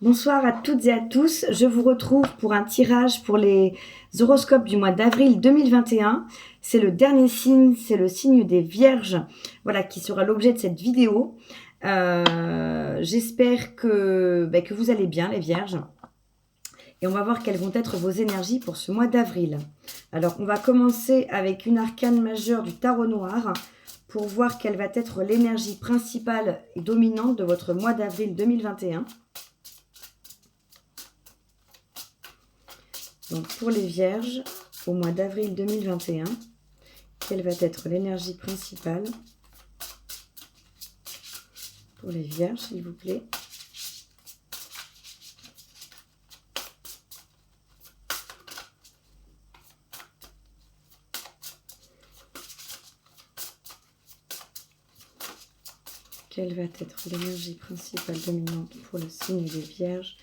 Bonsoir à toutes et à tous, je vous retrouve pour un tirage pour les horoscopes du mois d'avril 2021. C'est le dernier signe, c'est le signe des Vierges, voilà, qui sera l'objet de cette vidéo. J'espère que vous allez bien les Vierges. Et on va voir quelles vont être vos énergies pour ce mois d'avril. Alors on va commencer avec une arcane majeure du tarot noir pour voir quelle va être l'énergie principale et dominante de votre mois d'avril 2021. Donc pour les Vierges, au mois d'avril 2021, quelle va être l'énergie principale pour les Vierges, s'il vous plaît? Quelle va être l'énergie principale dominante pour le signe des Vierges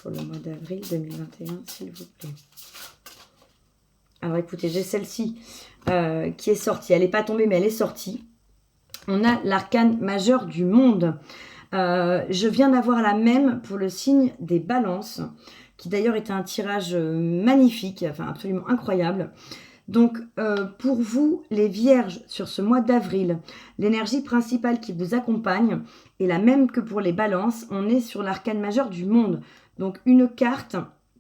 pour le mois d'avril 2021, s'il vous plaît? Alors écoutez, j'ai celle-ci qui est sortie. Elle n'est pas tombée, mais elle est sortie. On a l'arcane majeur du monde. Je viens d'avoir la même pour le signe des balances, qui d'ailleurs était un tirage magnifique, enfin absolument incroyable. Donc pour vous, les Vierges, sur ce mois d'avril, l'énergie principale qui vous accompagne est la même que pour les balances. On est sur l'arcane majeur du monde. Donc une carte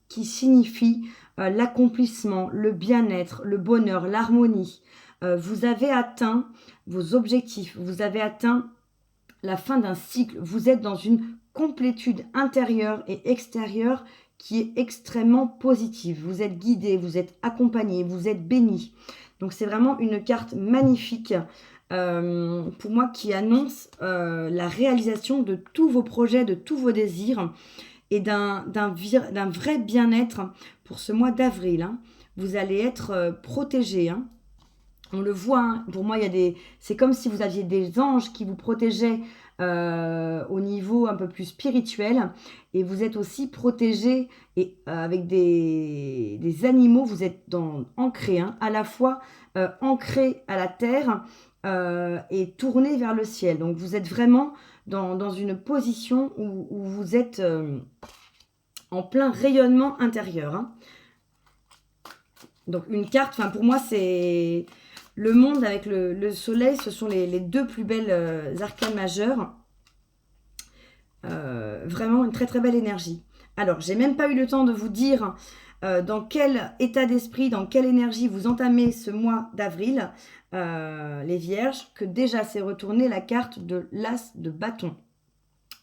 qui signifie l'accomplissement, le bien-être, le bonheur, l'harmonie. Vous avez atteint vos objectifs, vous avez atteint la fin d'un cycle, vous êtes dans une complétude intérieure et extérieure qui est extrêmement positive. Vous êtes guidé, vous êtes accompagné, vous êtes béni. Donc c'est vraiment une carte magnifique pour moi qui annonce la réalisation de tous vos projets, de tous vos désirs et d'un vrai bien-être pour ce mois d'avril. Hein. Vous allez être protégé. Hein. On le voit, hein. Pour moi, c'est comme si vous aviez des anges qui vous protégeaient au niveau un peu plus spirituel. Et vous êtes aussi protégé et, avec des animaux. Vous êtes ancré, hein, à la fois ancré à la terre et tourné vers le ciel. Donc vous êtes vraiment dans une position où vous êtes en plein rayonnement intérieur. Hein. Donc une carte, pour moi, c'est le monde avec le soleil, ce sont les deux plus belles arcanes majeures. Vraiment une très très belle énergie. Alors, j'ai même pas eu le temps de vous dire dans quel état d'esprit, dans quelle énergie vous entamez ce mois d'avril, les Vierges, que déjà c'est retourné la carte de l'As de bâton.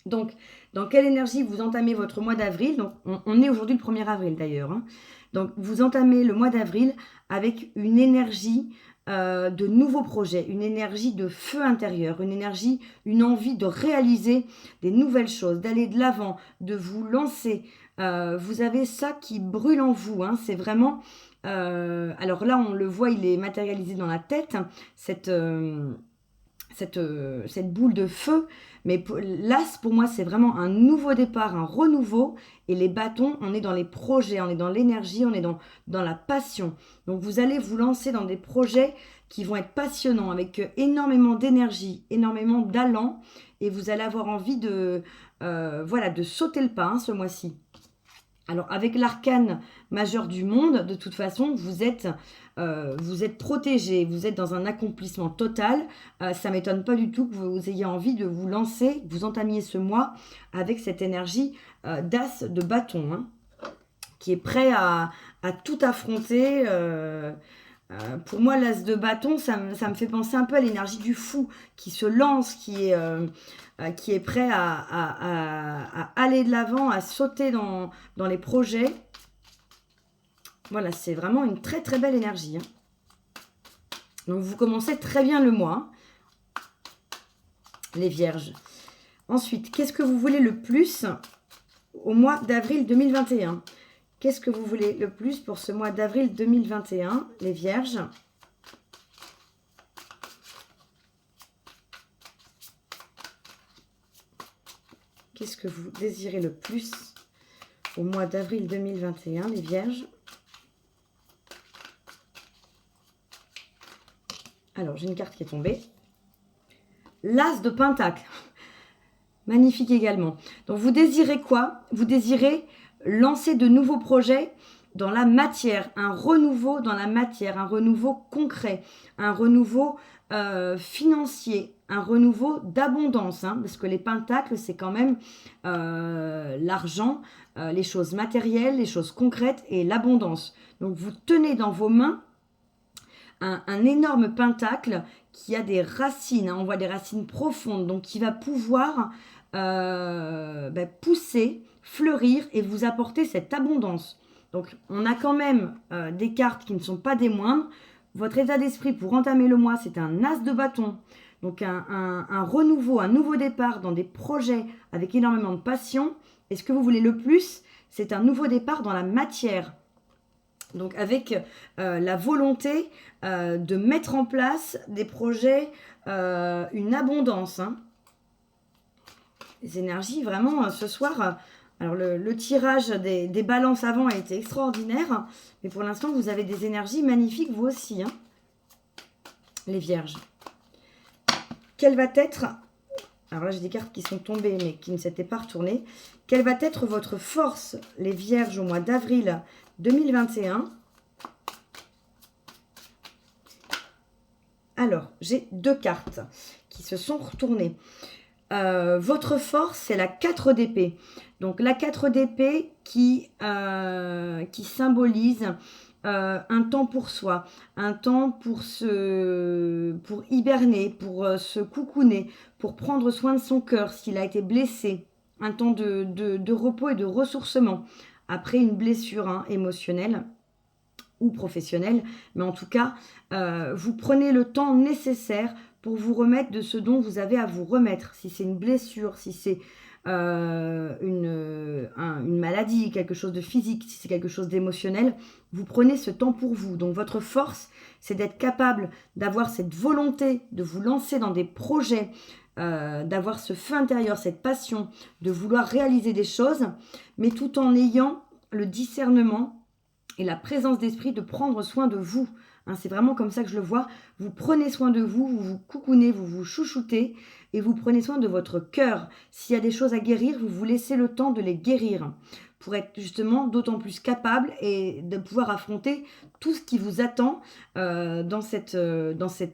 Donc, dans quelle énergie vous entamez votre mois d'avril? Donc, on est aujourd'hui le 1er avril d'ailleurs. Hein. Donc, vous entamez le mois d'avril avec une énergie de nouveaux projets, une énergie de feu intérieur, une énergie, une envie de réaliser des nouvelles choses, d'aller de l'avant, de vous lancer. Vous avez ça qui brûle en vous. Hein. C'est vraiment... alors là, on le voit, il est matérialisé dans la tête, cette boule de feu. Mais l'as, pour moi, c'est vraiment un nouveau départ, un renouveau. Et les bâtons, on est dans les projets, on est dans l'énergie, on est dans la passion. Donc, vous allez vous lancer dans des projets qui vont être passionnants, avec énormément d'énergie, énormément d'allant. Et vous allez avoir envie de sauter le pas, hein, ce mois-ci. Alors, avec l'arcane majeur du monde, de toute façon, vous êtes protégé, vous êtes dans un accomplissement total. Ça ne m'étonne pas du tout que vous ayez envie de vous lancer, que vous entamiez ce mois avec cette énergie d'as de bâton, hein, qui est prêt à tout affronter. Pour moi, l'as de bâton, ça me fait penser un peu à l'énergie du fou qui se lance, qui est prêt à aller de l'avant, à sauter dans les projets. Voilà, c'est vraiment une très très belle énergie. Hein. Donc vous commencez très bien le mois, les Vierges. Ensuite, qu'est-ce que vous voulez le plus au mois d'avril 2021? Qu'est-ce que vous voulez le plus pour ce mois d'avril 2021, les Vierges? Qu'est-ce que vous désirez le plus au mois d'avril 2021, les Vierges? Alors, j'ai une carte qui est tombée. L'As de Pentacle. Magnifique également. Donc, vous désirez quoi? Vous désirez lancer de nouveaux projets dans la matière, un renouveau dans la matière, un renouveau concret, un renouveau financier, un renouveau d'abondance, hein, parce que les pentacles, c'est quand même l'argent, les choses matérielles, les choses concrètes et l'abondance. Donc, vous tenez dans vos mains un énorme pentacle qui a des racines, hein, on voit des racines profondes, donc qui va pouvoir pousser, fleurir et vous apporter cette abondance. Donc on a quand même des cartes qui ne sont pas des moindres. Votre état d'esprit pour entamer le mois, c'est un as de bâton. Donc un renouveau, un nouveau départ dans des projets avec énormément de passion. Et ce que vous voulez le plus, c'est un nouveau départ dans la matière. Donc avec la volonté de mettre en place des projets, une abondance. Hein. Les énergies, vraiment, ce soir, alors le tirage des balances avant a été extraordinaire, mais pour l'instant, vous avez des énergies magnifiques, vous aussi, hein, les vierges. Quelle va être, alors là j'ai des cartes qui sont tombées, mais qui ne s'étaient pas retournées, quelle va être votre force, les vierges, au mois d'avril 2021? Alors, j'ai 2 cartes qui se sont retournées. Votre force, c'est la 4 d'épée. Donc, la 4 d'épée qui symbolise un temps pour soi, un temps pour hiberner, pour se coucouner, pour prendre soin de son cœur s'il a été blessé, un temps de repos et de ressourcement après une blessure, hein, émotionnelle ou professionnelle, mais en tout cas, vous prenez le temps nécessaire pour vous remettre de ce dont vous avez à vous remettre. Si c'est une blessure, si c'est une maladie, quelque chose de physique, si c'est quelque chose d'émotionnel, vous prenez ce temps pour vous. Donc votre force, c'est d'être capable d'avoir cette volonté de vous lancer dans des projets, d'avoir ce feu intérieur, cette passion, de vouloir réaliser des choses, mais tout en ayant le discernement et la présence d'esprit de prendre soin de vous. Hein, c'est vraiment comme ça que je le vois. Vous prenez soin de vous, vous vous coucounez, vous vous chouchoutez et vous prenez soin de votre cœur. S'il y a des choses à guérir, vous vous laissez le temps de les guérir pour être justement d'autant plus capable et de pouvoir affronter tout ce qui vous attend dans cet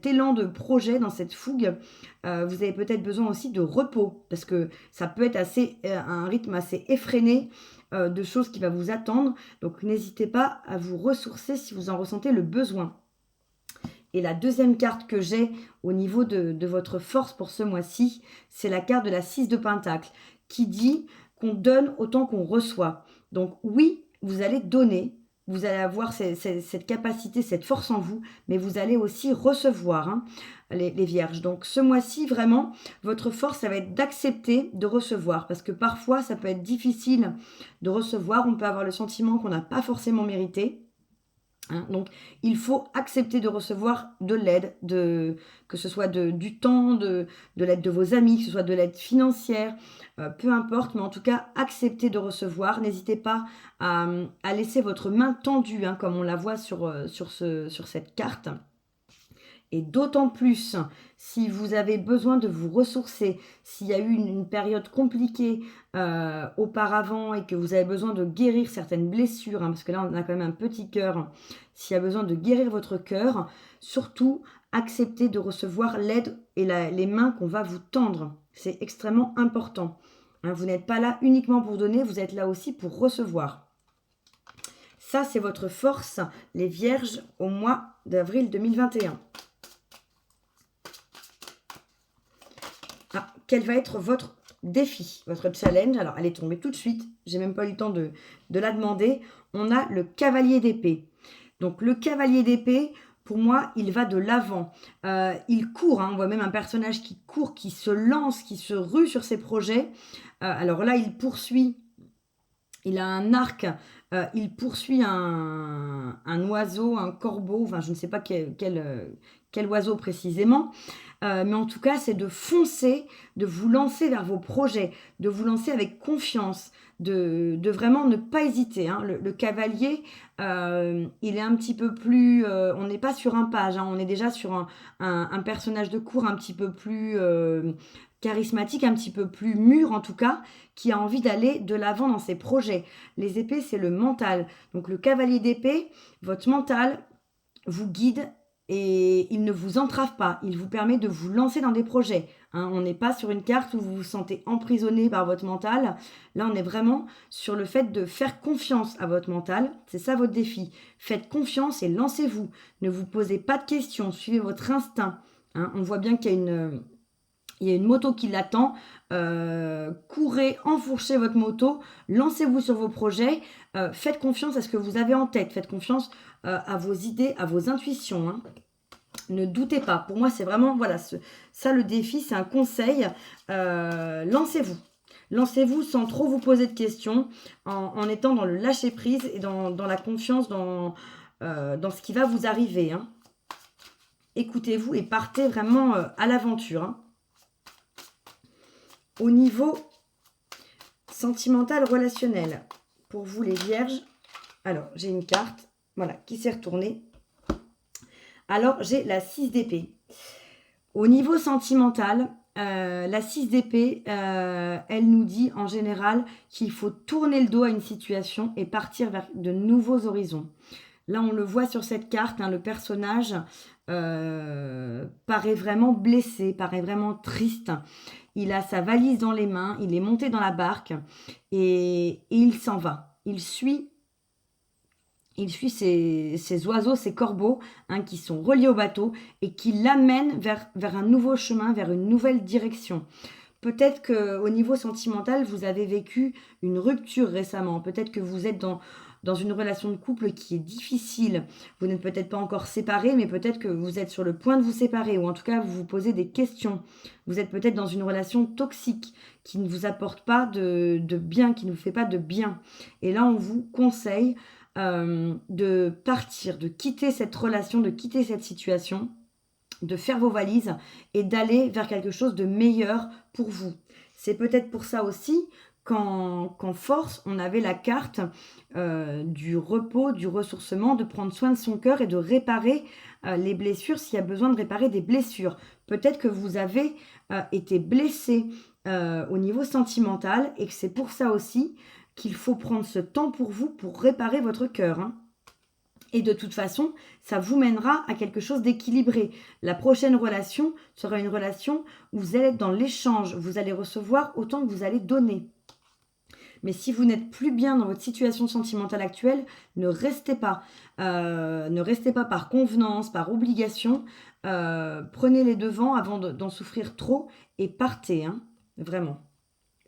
élan de projet, dans cette fougue. Vous avez peut-être besoin aussi de repos parce que ça peut être un rythme assez effréné de choses qui va vous attendre. Donc n'hésitez pas à vous ressourcer si vous en ressentez le besoin. Et la deuxième carte que j'ai au niveau de votre force pour ce mois-ci, c'est la carte de la 6 de Pentacle qui dit qu'on donne autant qu'on reçoit. Donc oui, vous allez donner, vous allez avoir cette capacité, cette force en vous, mais vous allez aussi recevoir, hein, les vierges. Donc ce mois-ci, vraiment, votre force, ça va être d'accepter de recevoir, parce que parfois, ça peut être difficile de recevoir, on peut avoir le sentiment qu'on n'a pas forcément mérité. Hein, donc, il faut accepter de recevoir de l'aide, que ce soit du temps, de l'aide de vos amis, que ce soit de l'aide financière, peu importe, mais en tout cas, acceptez de recevoir. N'hésitez pas à laisser votre main tendue, hein, comme on la voit sur cette carte. Et d'autant plus, si vous avez besoin de vous ressourcer, s'il y a eu une période compliquée auparavant et que vous avez besoin de guérir certaines blessures, hein, parce que là, on a quand même un petit cœur. S'il y a besoin de guérir votre cœur, surtout, acceptez de recevoir l'aide et les mains qu'on va vous tendre. C'est extrêmement important. Hein, vous n'êtes pas là uniquement pour donner, vous êtes là aussi pour recevoir. Ça, c'est votre force, les vierges, au mois d'avril 2021. Ah, quel va être votre défi, votre challenge? Alors, elle est tombée tout de suite. J'ai même pas eu le temps de la demander. On a le cavalier d'épée. Donc, le cavalier d'épée, pour moi, il va de l'avant. Il court. Hein, on voit même un personnage qui court, qui se lance, qui se rue sur ses projets. Alors là, il poursuit. Il a un arc. Il poursuit un oiseau, un corbeau. Enfin, je ne sais pas quel oiseau précisément. Mais en tout cas, c'est de foncer, de vous lancer vers vos projets, de vous lancer avec confiance, de vraiment ne pas hésiter. Hein. Le cavalier, il est un petit peu plus... on n'est pas sur un page, hein, on est déjà sur un personnage de cour un petit peu plus charismatique, un petit peu plus mûr en tout cas, qui a envie d'aller de l'avant dans ses projets. Les épées, c'est le mental. Donc le cavalier d'épée, votre mental vous guide et il ne vous entrave pas. Il vous permet de vous lancer dans des projets. Hein. On n'est pas sur une carte où vous vous sentez emprisonné par votre mental. Là, on est vraiment sur le fait de faire confiance à votre mental. C'est ça votre défi. Faites confiance et lancez-vous. Ne vous posez pas de questions. Suivez votre instinct. Hein. On voit bien qu'il y a une moto qui l'attend. Courez, enfourchez votre moto, lancez-vous sur vos projets, faites confiance à ce que vous avez en tête, faites confiance à vos idées, à vos intuitions. Hein. Ne doutez pas. Pour moi, c'est vraiment, voilà, ça le défi, c'est un conseil. Lancez-vous. Lancez-vous sans trop vous poser de questions, en étant dans le lâcher-prise et dans la confiance dans ce qui va vous arriver. Hein. Écoutez-vous et partez vraiment à l'aventure. Hein. Au niveau sentimental, relationnel, pour vous les vierges, alors j'ai une carte, voilà, qui s'est retournée. Alors j'ai la 6 d'épée. Au niveau sentimental, la 6 d'épée, elle nous dit en général qu'il faut tourner le dos à une situation et partir vers de nouveaux horizons. Là, on le voit sur cette carte, hein, le personnage paraît vraiment blessé, paraît vraiment triste. Il a sa valise dans les mains, il est monté dans la barque et il s'en va. Il suit ces oiseaux, ces corbeaux, hein, qui sont reliés au bateau et qui l'amènent vers un nouveau chemin, vers une nouvelle direction. Peut-être qu'au niveau sentimental, vous avez vécu une rupture récemment. Peut-être que vous êtes dans une relation de couple qui est difficile. Vous n'êtes peut-être pas encore séparés, mais peut-être que vous êtes sur le point de vous séparer, ou en tout cas, vous vous posez des questions. Vous êtes peut-être dans une relation toxique qui ne vous apporte pas de bien, qui ne vous fait pas de bien. Et là, on vous conseille de partir, de quitter cette relation, de quitter cette situation, de faire vos valises et d'aller vers quelque chose de meilleur pour vous. C'est peut-être pour ça aussi qu'en force, on avait la carte du repos, du ressourcement, de prendre soin de son cœur et de réparer les blessures s'il y a besoin de réparer des blessures. Peut-être que vous avez été blessé au niveau sentimental et que c'est pour ça aussi qu'il faut prendre ce temps pour vous pour réparer votre cœur. Hein. Et de toute façon, ça vous mènera à quelque chose d'équilibré. La prochaine relation sera une relation où vous allez être dans l'échange. Vous allez recevoir autant que vous allez donner. Mais si vous n'êtes plus bien dans votre situation sentimentale actuelle, ne restez pas. Ne restez pas par convenance, par obligation. Prenez les devants avant d'en souffrir trop et partez. Hein, vraiment.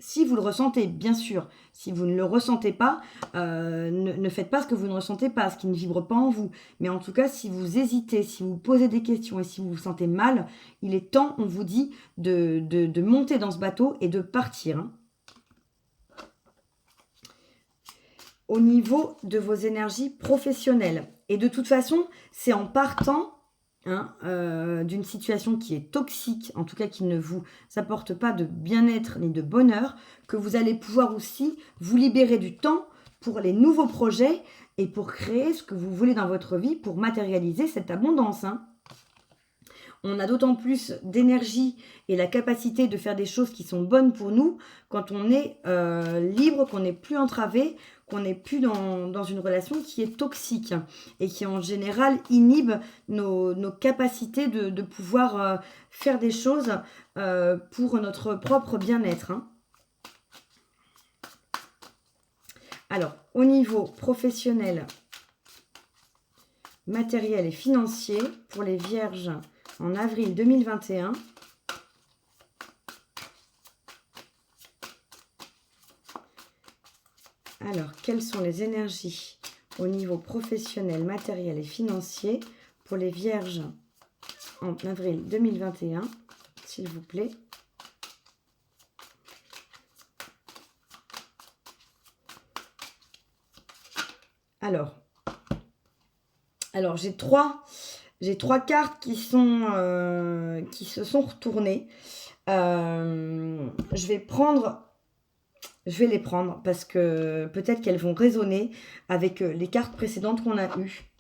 Si vous le ressentez, bien sûr. Si vous ne le ressentez pas, ne faites pas ce que vous ne ressentez pas, ce qui ne vibre pas en vous. Mais en tout cas, si vous hésitez, si vous posez des questions et si vous vous sentez mal, il est temps, on vous dit, de monter dans ce bateau et de partir. Hein. Au niveau de vos énergies professionnelles. Et de toute façon, c'est en partant d'une situation qui est toxique, en tout cas qui ne vous apporte pas de bien-être ni de bonheur, que vous allez pouvoir aussi vous libérer du temps pour les nouveaux projets et pour créer ce que vous voulez dans votre vie, pour matérialiser cette abondance. Hein. On a d'autant plus d'énergie et la capacité de faire des choses qui sont bonnes pour nous quand on est libre, qu'on n'est plus entravé, qu'on n'est plus dans une relation qui est toxique et qui en général inhibe nos capacités de pouvoir faire des choses pour notre propre bien-être. Hein. Alors, au niveau professionnel, matériel et financier, pour les vierges en avril 2021, alors, quelles sont les énergies au niveau professionnel, matériel et financier pour les vierges en avril 2021, s'il vous plaît? Alors j'ai trois cartes qui se sont retournées. Je vais les prendre parce que peut-être qu'elles vont résonner avec les cartes précédentes qu'on a eues.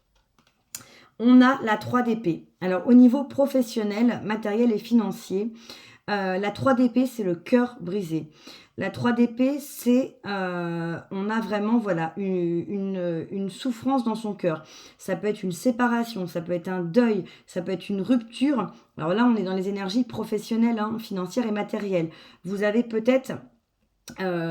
On a la 3 d'épée. Alors, au niveau professionnel, matériel et financier, La 3 d'épée, c'est le cœur brisé. La 3 d'épée, c'est, on a vraiment, voilà, une souffrance dans son cœur. Ça peut être une séparation, ça peut être un deuil, ça peut être une rupture. Alors là, on est dans les énergies professionnelles, hein, financières et matérielles. Vous avez peut-être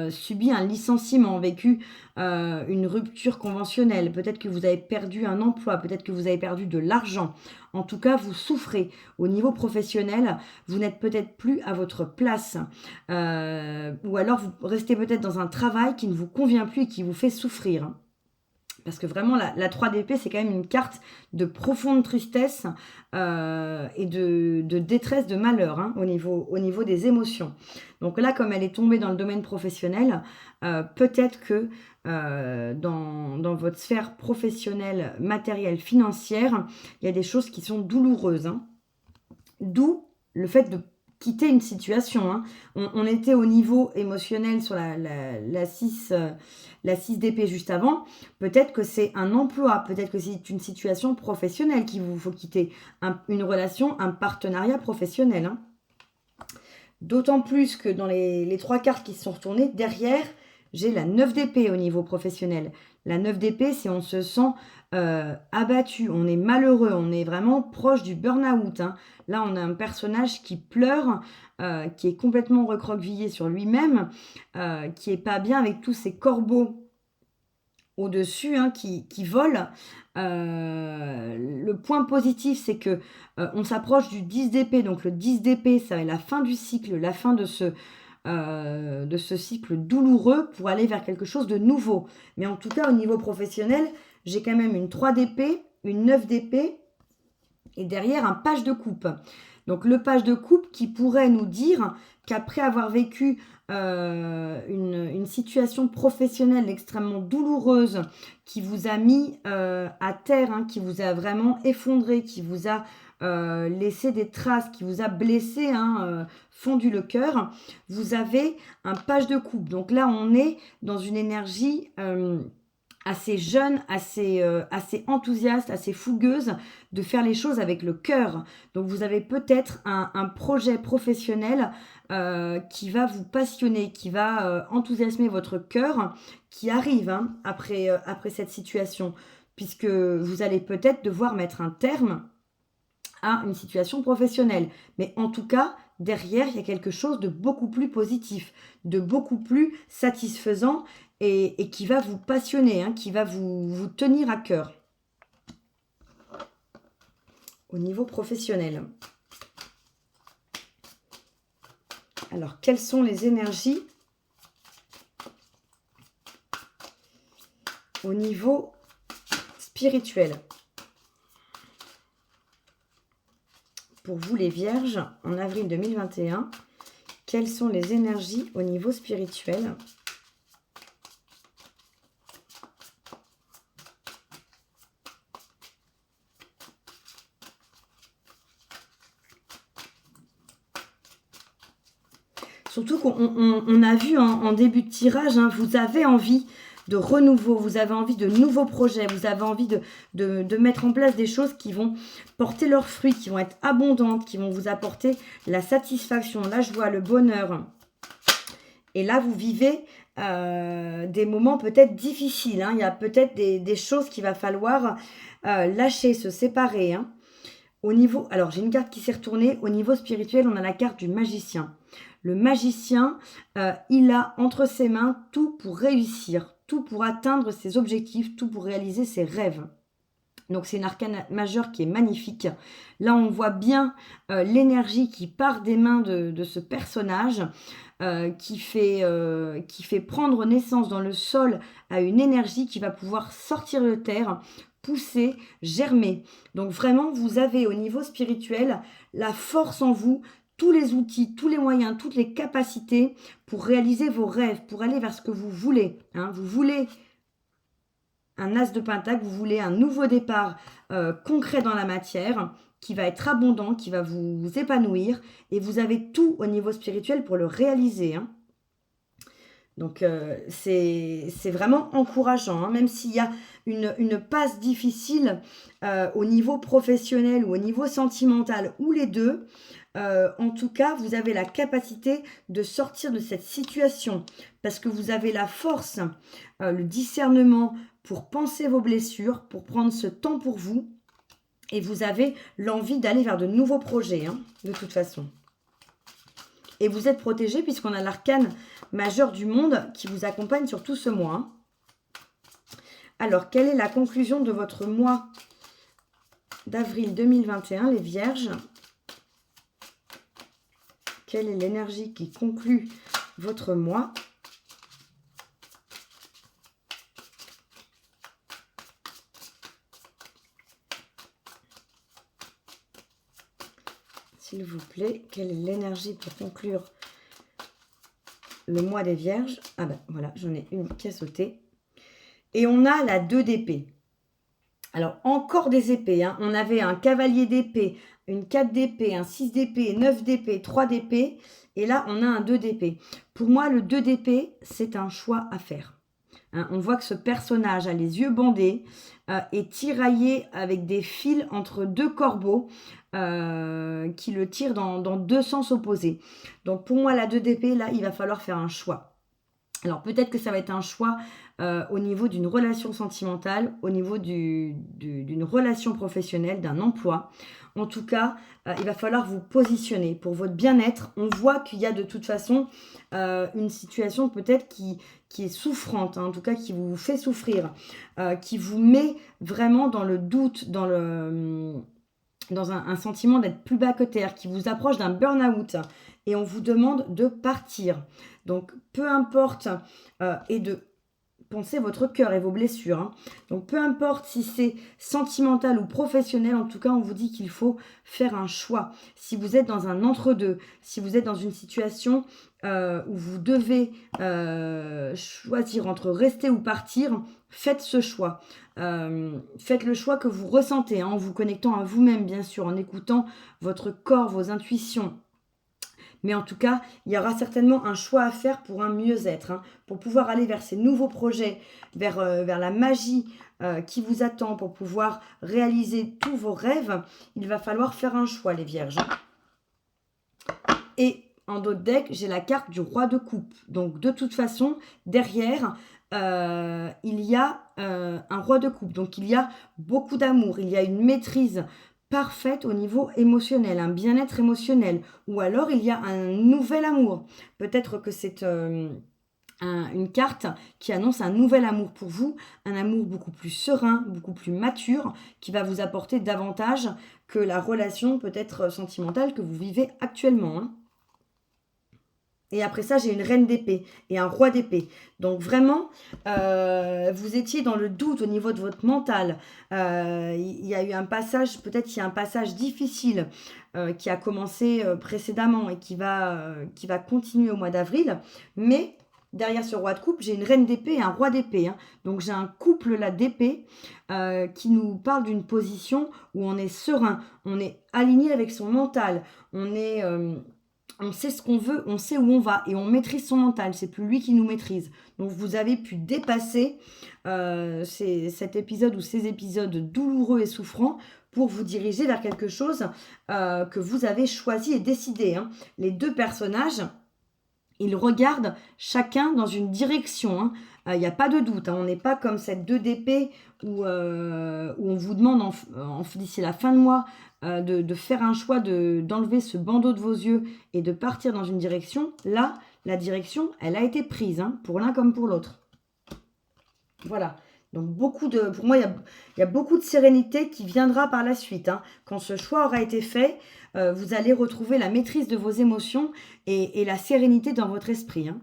subi un licenciement, vécu une rupture conventionnelle, peut-être que vous avez perdu un emploi, peut-être que vous avez perdu de l'argent. En tout cas, vous souffrez au niveau professionnel, vous n'êtes peut-être plus à votre place, ou alors vous restez peut-être dans un travail qui ne vous convient plus et qui vous fait souffrir. Parce que vraiment, la 3 d'épée, c'est quand même une carte de profonde tristesse et de détresse, de malheur, hein, au niveau des émotions. Donc là, comme elle est tombée dans le domaine professionnel, peut-être que dans votre sphère professionnelle, matérielle, financière, il y a des choses qui sont douloureuses, hein. D'où le fait de quitter une situation, hein. On était au niveau émotionnel sur la 6 d'épée juste avant. Peut-être que c'est un emploi, peut-être que c'est une situation professionnelle qu'il vous faut quitter, une relation, un partenariat professionnel, hein. D'autant plus que dans les 3 cartes qui se sont retournées, derrière, j'ai la 9 d'épée au niveau professionnel. La 9 d'épée, c'est on se sent abattu, on est malheureux, on est vraiment proche du burn-out, hein. Là, on a un personnage qui pleure, qui est complètement recroquevillé sur lui-même, qui est pas bien avec tous ces corbeaux au-dessus, hein, qui volent. Le point positif, c'est que on s'approche du 10 d'épée. Donc le 10 d'épée, ça va être la fin du cycle, la fin de ce cycle douloureux pour aller vers quelque chose de nouveau. Mais en tout cas, au niveau professionnel, j'ai quand même une 3 d'épée, une 9 d'épée et derrière un page de coupe. Donc le page de coupe qui pourrait nous dire qu'après avoir vécu une situation professionnelle extrêmement douloureuse qui vous a mis à terre, hein, qui vous a vraiment effondré, qui vous a laissé des traces, qui vous a blessé, hein, fondu le cœur, vous avez un page de coupe. Donc là, on est dans une énergie assez jeune, assez enthousiaste, assez fougueuse, de faire les choses avec le cœur. Donc vous avez peut-être un projet professionnel qui va vous passionner, qui va enthousiasmer votre cœur, qui arrive, hein, après cette situation, puisque vous allez peut-être devoir mettre un terme à une situation professionnelle. Mais en tout cas, derrière, il y a quelque chose de beaucoup plus positif, de beaucoup plus satisfaisant et qui va vous passionner, hein, qui va vous tenir à cœur au niveau professionnel. Alors, quelles sont les énergies au niveau spirituel? Pour vous les Vierges, en avril 2021, quelles sont les énergies au niveau spirituel? Surtout qu'on a vu en début de tirage, hein, vous avez envie de renouveau, vous avez envie de nouveaux projets, vous avez envie de mettre en place des choses qui vont porter leurs fruits, qui vont être abondantes, qui vont vous apporter la satisfaction, la joie, le bonheur. Et là, vous vivez des moments peut-être difficiles, hein. Il y a peut-être des choses qu'il va falloir lâcher, se séparer, hein. Alors j'ai une carte qui s'est retournée. Au niveau spirituel, on a la carte du magicien. Le magicien, il a entre ses mains tout pour réussir, tout pour atteindre ses objectifs, tout pour réaliser ses rêves. Donc c'est une arcane majeure qui est magnifique. Là, on voit bien l'énergie qui part des mains de ce personnage, qui fait prendre naissance dans le sol à une énergie qui va pouvoir sortir de terre, pousser, germer. Donc vraiment, vous avez au niveau spirituel la force en vous, tous les outils, tous les moyens, toutes les capacités pour réaliser vos rêves, pour aller vers ce que vous voulez, hein. Vous voulez un as de pentacle, vous voulez un nouveau départ concret dans la matière, qui va être abondant, qui va vous épanouir, et vous avez tout au niveau spirituel pour le réaliser, hein. Donc c'est vraiment encourageant, hein, même s'il y a une passe difficile au niveau professionnel ou au niveau sentimental, ou les deux, en tout cas, vous avez la capacité de sortir de cette situation parce que vous avez la force, le discernement pour penser vos blessures, pour prendre ce temps pour vous. Et vous avez l'envie d'aller vers de nouveaux projets, hein, de toute façon. Et vous êtes protégé puisqu'on a l'arcane majeur du monde qui vous accompagne sur tout ce mois. Hein. Alors, quelle est la conclusion de votre mois d'avril 2021, les Vierges? Quelle est l'énergie qui conclut votre mois? S'il vous plaît, quelle est l'énergie pour conclure le mois des Vierges? Ah ben voilà, j'en ai une qui a sauté. Et on a la 2 d'épée. Alors, encore des épées. Hein. On avait un cavalier d'épée, une 4 d'épée, un 6 d'épée, 9 d'épée, 3 d'épée. Et là, on a un 2 d'épée. Pour moi, le 2 d'épée, c'est un choix à faire. Hein, on voit que ce personnage a les yeux bandés, est tiraillé avec des fils entre deux corbeaux qui le tirent dans 2 sens opposés. Donc, pour moi, la 2 d'épée, là, il va falloir faire un choix. Alors, peut-être que ça va être un choix au niveau d'une relation sentimentale, au niveau d'une relation professionnelle, d'un emploi. En tout cas, il va falloir vous positionner pour votre bien-être. On voit qu'il y a de toute façon une situation peut-être qui est souffrante, hein, en tout cas qui vous fait souffrir, qui vous met vraiment dans le doute, dans un sentiment d'être plus bas que terre, qui vous approche d'un burn-out et on vous demande de partir. Donc, peu importe, et de penser votre cœur et vos blessures. Hein. Donc, peu importe si c'est sentimental ou professionnel, en tout cas, on vous dit qu'il faut faire un choix. Si vous êtes dans un entre-deux, si vous êtes dans une situation où vous devez choisir entre rester ou partir, faites ce choix. Faites le choix que vous ressentez, hein, en vous connectant à vous-même, bien sûr, en écoutant votre corps, vos intuitions. Mais en tout cas, il y aura certainement un choix à faire pour un mieux-être, hein, pour pouvoir aller vers ces nouveaux projets, vers la magie qui vous attend, pour pouvoir réaliser tous vos rêves. Il va falloir faire un choix, les Vierges. Et en d'autres decks, j'ai la carte du roi de coupe. Donc, de toute façon, derrière, il y a un roi de coupe. Donc, il y a beaucoup d'amour, il y a une maîtrise parfaite au niveau émotionnel, un bien-être émotionnel, ou alors il y a un nouvel amour. Peut-être que c'est une carte qui annonce un nouvel amour pour vous, un amour beaucoup plus serein, beaucoup plus mature, qui va vous apporter davantage que la relation peut-être sentimentale que vous vivez actuellement. Hein. Et après ça, j'ai une reine d'épée et un roi d'épée. Donc vraiment, vous étiez dans le doute au niveau de votre mental. Il y a eu un passage, peut-être qu'il y a un passage difficile qui a commencé précédemment et qui va continuer au mois d'avril. Mais derrière ce roi de coupe, j'ai une reine d'épée et un roi d'épée. Hein. Donc j'ai un couple là d'épée qui nous parle d'une position où on est serein, on est aligné avec son mental, on sait ce qu'on veut, on sait où on va et on maîtrise son mental. C'est plus lui qui nous maîtrise. Donc vous avez pu dépasser cet épisode ou ces épisodes douloureux et souffrants pour vous diriger vers quelque chose que vous avez choisi et décidé. Hein. Les 2 personnages, ils regardent chacun dans une direction. Il n'y a pas de doute. Hein. On n'est pas comme cette 2 d'épée où on vous demande d'ici la fin de mois de faire un choix, d'enlever ce bandeau de vos yeux et de partir dans une direction. Là, la direction, elle a été prise, hein, pour l'un comme pour l'autre. Voilà. Donc, pour moi, il y a beaucoup de sérénité qui viendra par la suite. Hein. Quand ce choix aura été fait, vous allez retrouver la maîtrise de vos émotions et la sérénité dans votre esprit. Hein.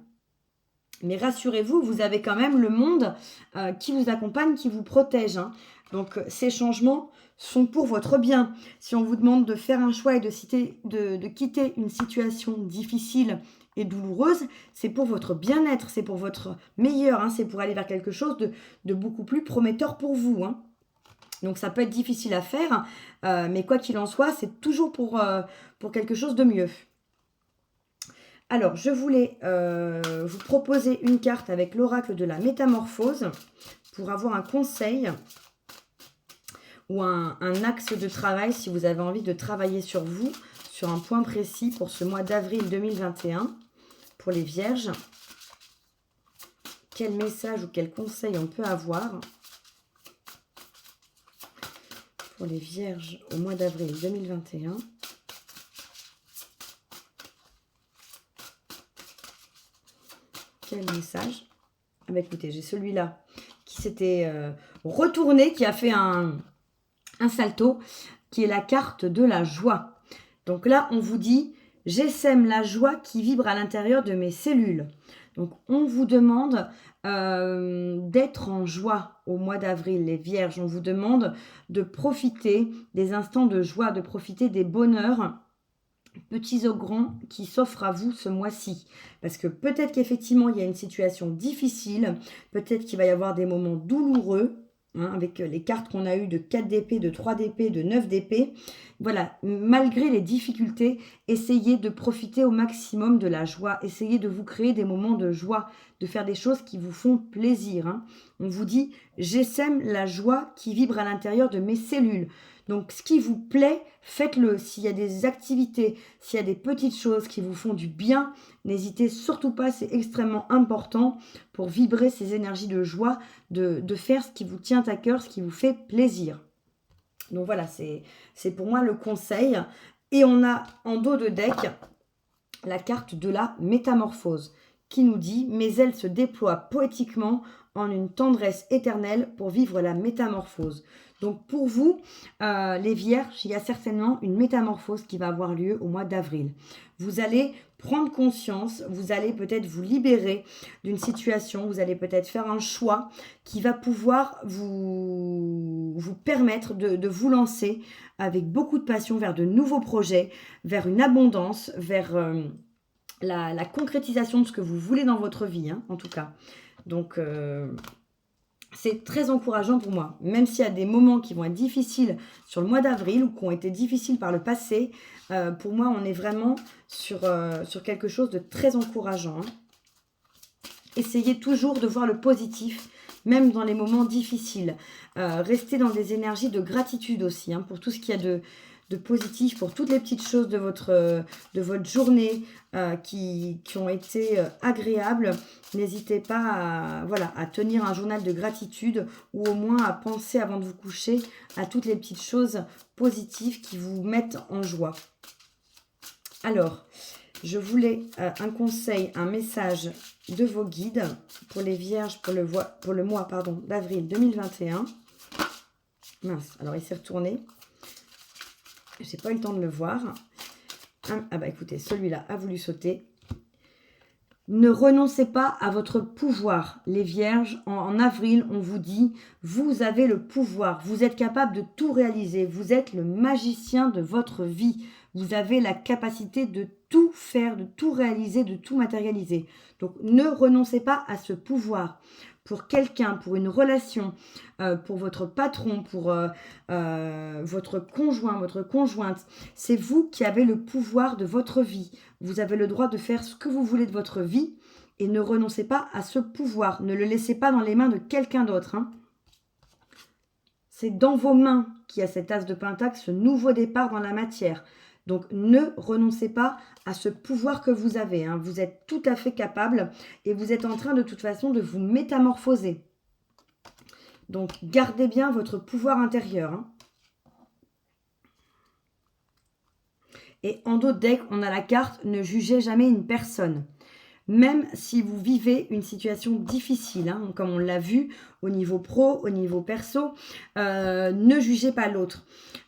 Mais rassurez-vous, vous avez quand même le monde qui vous accompagne, qui vous protège. Hein. Donc, ces changements sont pour votre bien. Si on vous demande de faire un choix et de quitter une situation difficile et douloureuse, c'est pour votre bien-être, c'est pour votre meilleur, hein, c'est pour aller vers quelque chose de beaucoup plus prometteur pour vous. Hein. Donc ça peut être difficile à faire, mais quoi qu'il en soit, c'est toujours pour quelque chose de mieux. Alors, je voulais vous proposer une carte avec l'oracle de la métamorphose pour avoir un conseil ou un axe de travail si vous avez envie de travailler sur vous, sur un point précis pour ce mois d'avril 2021 pour les vierges. Quel message ou quel conseil on peut avoir pour les vierges au mois d'avril 2021. Quel message? Ah bah écoutez, j'ai celui-là qui s'était retourné, qui a fait un salto, qui est la carte de la joie. Donc là, on vous dit, j'essaime la joie qui vibre à l'intérieur de mes cellules. Donc, on vous demande d'être en joie au mois d'avril, les vierges. On vous demande de profiter des instants de joie, de profiter des bonheurs, petits ou grands, qui s'offrent à vous ce mois-ci. Parce que peut-être qu'effectivement, il y a une situation difficile, peut-être qu'il va y avoir des moments douloureux, hein, avec les cartes qu'on a eues de 4 d'épée, de 3 d'épée, de 9 d'épée. Voilà, malgré les difficultés, essayez de profiter au maximum de la joie. Essayez de vous créer des moments de joie, de faire des choses qui vous font plaisir. Hein. On vous dit, j'essaime la joie qui vibre à l'intérieur de mes cellules. Donc, ce qui vous plaît, faites-le. S'il y a des activités, s'il y a des petites choses qui vous font du bien, n'hésitez surtout pas, c'est extrêmement important pour vibrer ces énergies de joie, de faire ce qui vous tient à cœur, ce qui vous fait plaisir. Donc voilà, c'est pour moi le conseil. Et on a en dos de deck la carte de la métamorphose qui nous dit « Mes ailes se déploient poétiquement en une tendresse éternelle pour vivre la métamorphose ». Donc pour vous, les vierges, il y a certainement une métamorphose qui va avoir lieu au mois d'avril. Vous allez prendre conscience, vous allez peut-être vous libérer d'une situation, vous allez peut-être faire un choix qui va pouvoir vous permettre de vous lancer avec beaucoup de passion vers de nouveaux projets, vers une abondance, vers la concrétisation de ce que vous voulez dans votre vie, hein, en tout cas. Donc, c'est très encourageant pour moi. Même s'il y a des moments qui vont être difficiles sur le mois d'avril ou qui ont été difficiles par le passé, pour moi, on est vraiment sur quelque chose de très encourageant. Hein. Essayez toujours de voir le positif, même dans les moments difficiles. Restez dans des énergies de gratitude aussi, hein, pour tout ce qu'il y a de positif, pour toutes les petites choses de votre journée qui ont été agréables. N'hésitez pas à tenir un journal de gratitude ou au moins à penser avant de vous coucher à toutes les petites choses positives qui vous mettent en joie. Alors, je voulais un conseil, un message de vos guides pour les vierges pour le mois d'avril 2021. Mince, alors il s'est retourné. J'ai pas eu le temps de le voir. Ah bah écoutez, celui-là a voulu sauter. Ne renoncez pas à votre pouvoir, les vierges. En avril, on vous dit, vous avez le pouvoir. Vous êtes capable de tout réaliser. Vous êtes le magicien de votre vie. Vous avez la capacité de tout faire, de tout réaliser, de tout matérialiser. Donc, ne renoncez pas à ce pouvoir. Pour quelqu'un, pour une relation, pour votre patron, pour votre conjoint, votre conjointe. C'est vous qui avez le pouvoir de votre vie. Vous avez le droit de faire ce que vous voulez de votre vie et ne renoncez pas à ce pouvoir. Ne le laissez pas dans les mains de quelqu'un d'autre. Hein. C'est dans vos mains qu'il y a cet as de pentacle, ce nouveau départ dans la matière. Donc, ne renoncez pas à ce pouvoir que vous avez. Hein. Vous êtes tout à fait capable et vous êtes en train de toute façon de vous métamorphoser. Donc, gardez bien votre pouvoir intérieur. Hein. Et en dos de deck, on a la carte « Ne jugez jamais une personne ». Même si vous vivez une situation difficile, hein, comme on l'a vu au niveau pro, au niveau perso, ne jugez pas l'autre.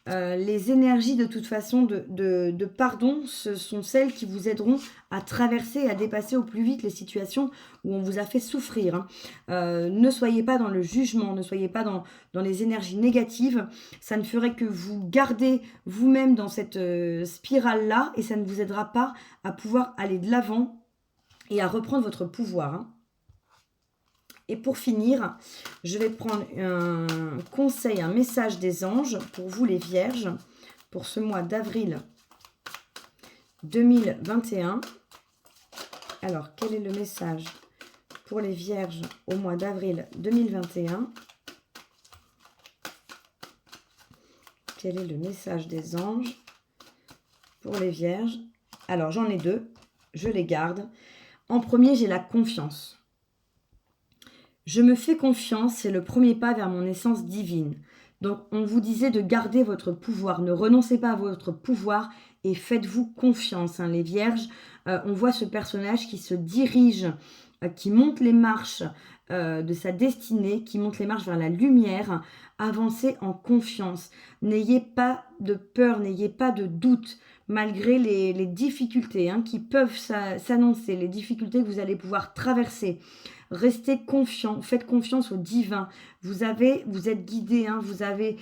Les énergies de toute façon de pardon, ce sont celles qui vous aideront à traverser et à dépasser au plus vite les situations où on vous a fait souffrir. Hein. Ne soyez pas dans le jugement, ne soyez pas dans les énergies négatives. Ça ne ferait que vous garder vous-même dans cette spirale-là et ça ne vous aidera pas à pouvoir aller de l'avant et à reprendre votre pouvoir. Hein. Et pour finir, je vais prendre un conseil, un message des anges pour vous les vierges, pour ce mois d'avril 2021. Alors, quel est le message pour les vierges au mois d'avril 2021 ? Quel est le message des anges pour les vierges. Alors, j'en ai 2. Je les garde. En premier, j'ai la confiance. Je me fais confiance, c'est le premier pas vers mon essence divine. Donc, on vous disait de garder votre pouvoir. Ne renoncez pas à votre pouvoir et faites-vous confiance, hein, les vierges. On voit ce personnage qui se dirige, qui monte les marches de sa destinée, qui monte les marches vers la lumière. Avancez en confiance. N'ayez pas de peur, n'ayez pas de doute, malgré les difficultés hein, qui peuvent s'annoncer, les difficultés que vous allez pouvoir traverser. Restez confiant, faites confiance au divin. Vous êtes guidé, hein, vous avez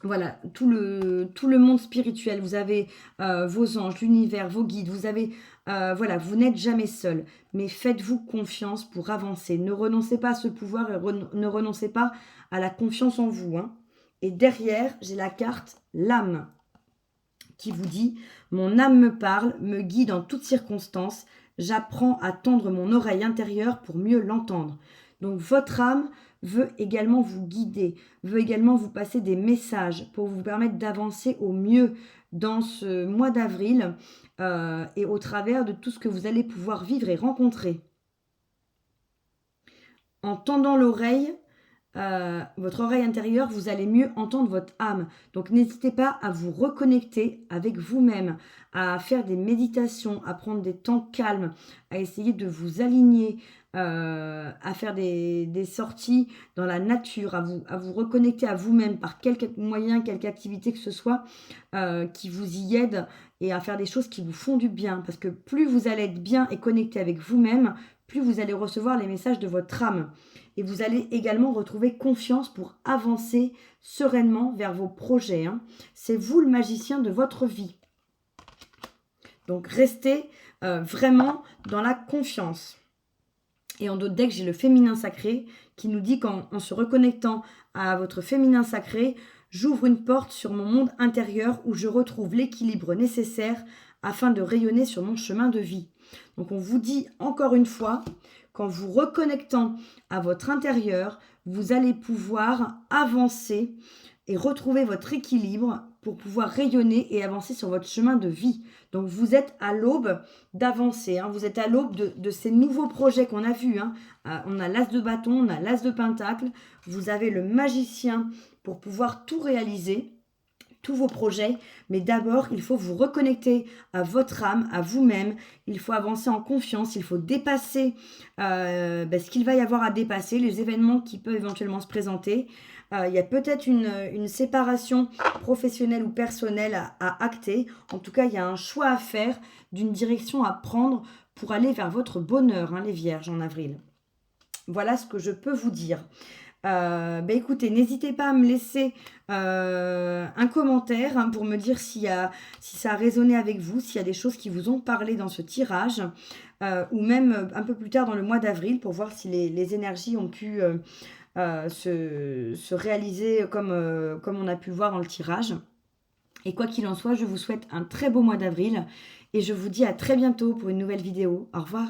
voilà, tout le monde spirituel. Vous avez vos anges, l'univers, vos guides. Vous avez, voilà, vous n'êtes jamais seul. Mais faites-vous confiance pour avancer. Ne renoncez pas à ce pouvoir et ne renoncez pas à la confiance en vous. Hein. Et derrière, j'ai la carte l'âme qui vous dit « Mon âme me parle, me guide en toutes circonstances. J'apprends à tendre mon oreille intérieure pour mieux l'entendre. » Donc votre âme veut également vous guider, veut également vous passer des messages pour vous permettre d'avancer au mieux dans ce mois d'avril et au travers de tout ce que vous allez pouvoir vivre et rencontrer. En tendant l'oreille, votre oreille intérieure, vous allez mieux entendre votre âme. Donc n'hésitez pas à vous reconnecter avec vous-même, à faire des méditations, à prendre des temps calmes, à essayer de vous aligner, à faire des sorties dans la nature, à vous reconnecter à vous-même par quelque moyen, quelque activité que ce soit qui vous y aide et à faire des choses qui vous font du bien. Parce que plus vous allez être bien et connecté avec vous-même, plus vous allez recevoir les messages de votre âme. Et vous allez également retrouver confiance pour avancer sereinement vers vos projets. Hein. C'est vous le magicien de votre vie. Donc restez vraiment dans la confiance. Et en d'autres decks, j'ai le féminin sacré qui nous dit qu'en se reconnectant à votre féminin sacré, j'ouvre une porte sur mon monde intérieur où je retrouve l'équilibre nécessaire afin de rayonner sur mon chemin de vie. Donc on vous dit encore une fois, qu'en vous reconnectant à votre intérieur, vous allez pouvoir avancer et retrouver votre équilibre pour pouvoir rayonner et avancer sur votre chemin de vie. Donc vous êtes à l'aube d'avancer, hein. Vous êtes à l'aube de ces nouveaux projets qu'on a vus. Hein. On a l'as de bâton, on a l'as de pentacle, vous avez le magicien pour pouvoir tout réaliser, tous vos projets, mais d'abord, il faut vous reconnecter à votre âme, à vous-même. Il faut avancer en confiance, il faut dépasser ce qu'il va y avoir à dépasser, les événements qui peuvent éventuellement se présenter. Il y a peut-être une séparation professionnelle ou personnelle à acter. En tout cas, il y a un choix à faire d'une direction à prendre pour aller vers votre bonheur, hein, les vierges, en avril. Voilà ce que je peux vous dire. Écoutez, n'hésitez pas à me laisser un commentaire hein, pour me dire si ça a résonné avec vous, s'il y a des choses qui vous ont parlé dans ce tirage, ou même un peu plus tard dans le mois d'avril pour voir si les énergies ont pu se réaliser comme on a pu le voir dans le tirage. Et quoi qu'il en soit, je vous souhaite un très beau mois d'avril et je vous dis à très bientôt pour une nouvelle vidéo. Au revoir.